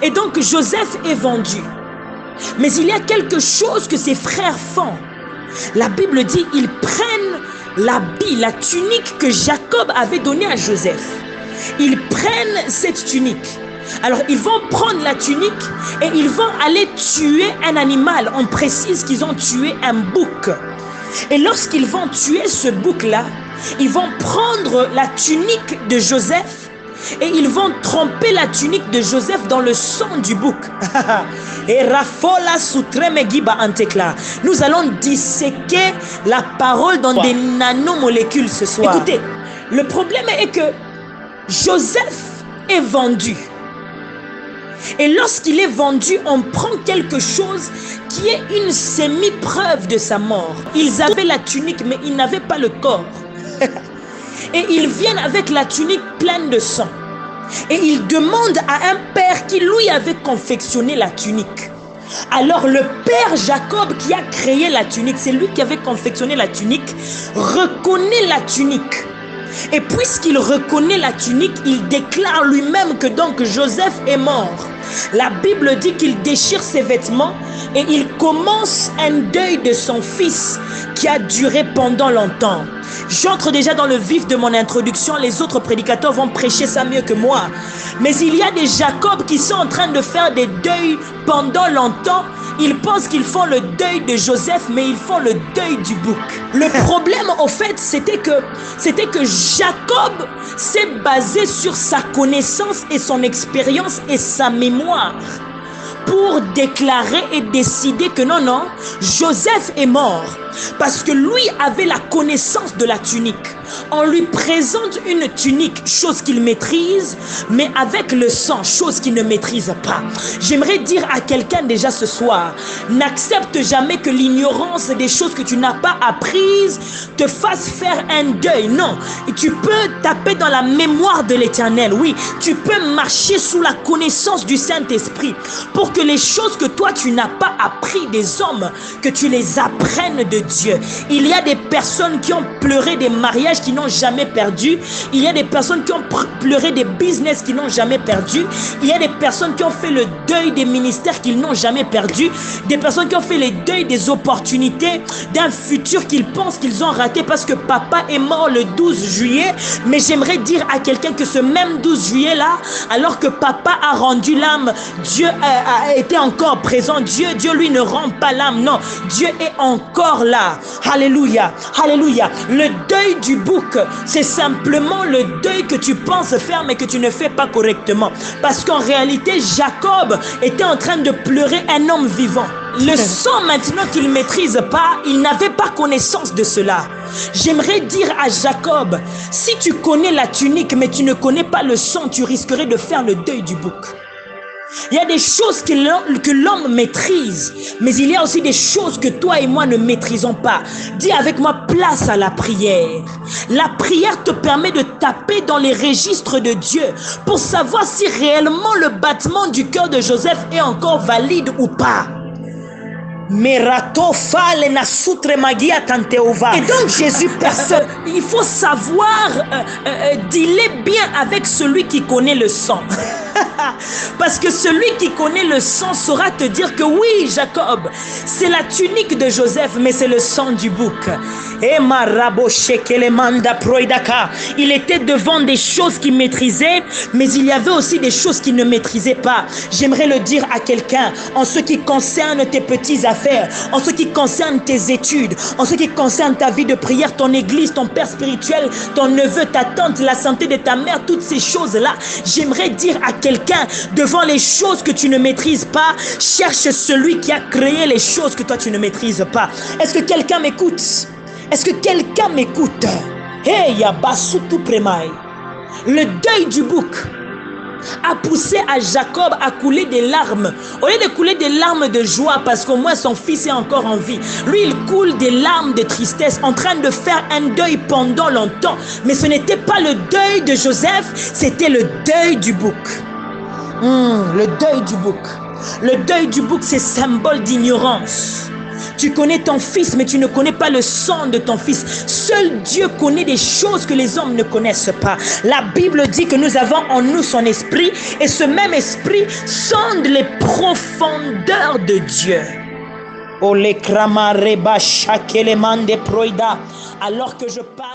Et donc Joseph est vendu. Mais il y a quelque chose que ses frères font. La Bible dit ils prennent l'habit, la tunique que Jacob avait donnée à Joseph. Ils prennent cette tunique. Alors ils vont prendre la tunique et ils vont aller tuer un animal. On précise qu'ils ont tué un bouc. Et lorsqu'ils vont tuer ce bouc-là, ils vont prendre la tunique de Joseph et ils vont tremper la tunique de Joseph dans le sang du bouc. Et Rafola Sutremegiba Antekla. Nous allons disséquer la parole dans des nanomolécules ce soir. Écoutez, le problème est que Joseph est vendu. Et lorsqu'il est vendu, on prend quelque chose qui est une semi-preuve de sa mort. Ils avaient la tunique, mais ils n'avaient pas le corps. Et ils viennent avec la tunique pleine de sang. Et ils demandent à un père qui lui avait confectionné la tunique. Alors le père Jacob qui a créé la tunique, c'est lui qui avait confectionné la tunique, reconnaît la tunique. Et puisqu'il reconnaît la tunique, il déclare lui-même que donc Joseph est mort. La Bible dit qu'il déchire ses vêtements et il commence un deuil de son fils qui a duré pendant longtemps. J'entre déjà dans le vif de mon introduction, les autres prédicateurs vont prêcher ça mieux que moi. Mais il y a des Jacob qui sont en train de faire des deuils pendant longtemps. Ils pensent qu'ils font le deuil de Joseph, mais ils font le deuil du bouc. Le problème, au fait, c'était que Jacob s'est basé sur sa connaissance et son expérience et sa mémoire pour déclarer et décider que non, Joseph est mort. Parce que lui avait la connaissance de la tunique. On lui présente une tunique, chose qu'il maîtrise, mais avec le sang, chose qu'il ne maîtrise pas. J'aimerais dire à quelqu'un déjà ce soir, n'accepte jamais que l'ignorance des choses que tu n'as pas apprises te fasse faire un deuil. Non, tu peux taper dans la mémoire de l'Éternel. Oui, tu peux marcher sous la connaissance du Saint-Esprit pour que les choses que toi tu n'as pas appris des hommes, que tu les apprennes de Dieu. Il y a des personnes qui ont pleuré des mariages qui n'ont jamais perdu. Il y a des personnes qui ont pleuré des business qui n'ont jamais perdu. Il y a des personnes qui ont fait le deuil des ministères qu'ils n'ont jamais perdu. Des personnes qui ont fait le deuil des opportunités d'un futur qu'ils pensent qu'ils ont raté parce que papa est mort le 12 juillet. Mais j'aimerais dire à quelqu'un que ce même 12 juillet là, alors que papa a rendu l'âme, Dieu a été encore présent. Dieu lui ne rend pas l'âme. Non, Dieu est encore là. Alléluia, alléluia. Le deuil du bouc, c'est simplement le deuil que tu penses faire mais que tu ne fais pas correctement. Parce qu'en réalité, Jacob était en train de pleurer un homme vivant. Le sang maintenant qu'il ne maîtrise pas, il n'avait pas connaissance de cela. J'aimerais dire à Jacob, si tu connais la tunique mais tu ne connais pas le sang, tu risquerais de faire le deuil du bouc. Il y a des choses que l'homme maîtrise, mais il y a aussi des choses que toi et moi ne maîtrisons pas. Dis avec moi, place à la prière. La prière te permet de taper dans les registres de Dieu pour savoir si réellement le battement du cœur de Joseph est encore valide ou pas. Et donc Jésus personne. Il faut savoir dealer bien avec celui qui connaît le sang. Parce que celui qui connaît le sang saura te dire que oui, Jacob, c'est la tunique de Joseph, mais c'est le sang du bouc. Il était devant des choses qu'il maîtrisait, mais il y avait aussi des choses qu'il ne maîtrisait pas. J'aimerais le dire à quelqu'un, en ce qui concerne tes petites affaires, en ce qui concerne tes études, en ce qui concerne ta vie de prière, ton église, ton père spirituel, ton neveu, ta tante, la santé de ta mère, toutes ces choses-là, j'aimerais dire à quelqu'un, devant les choses que tu ne maîtrises pas, cherche celui qui a créé les choses que toi tu ne maîtrises pas. Est-ce que quelqu'un m'écoute? Est-ce que quelqu'un m'écoute? Hey, Yabasutu Premai. Le deuil du bouc a poussé à Jacob à couler des larmes. Au lieu de couler des larmes de joie parce qu'au moins son fils est encore en vie, lui il coule des larmes de tristesse en train de faire un deuil pendant longtemps. Mais ce n'était pas le deuil de Joseph, c'était le deuil du bouc. Le deuil du bouc. Le deuil du bouc, c'est symbole d'ignorance. Tu connais ton fils, mais tu ne connais pas le sang de ton fils. Seul Dieu connaît des choses que les hommes ne connaissent pas. La Bible dit que nous avons en nous son esprit, et ce même esprit sonde les profondeurs de Dieu. Alors que je parle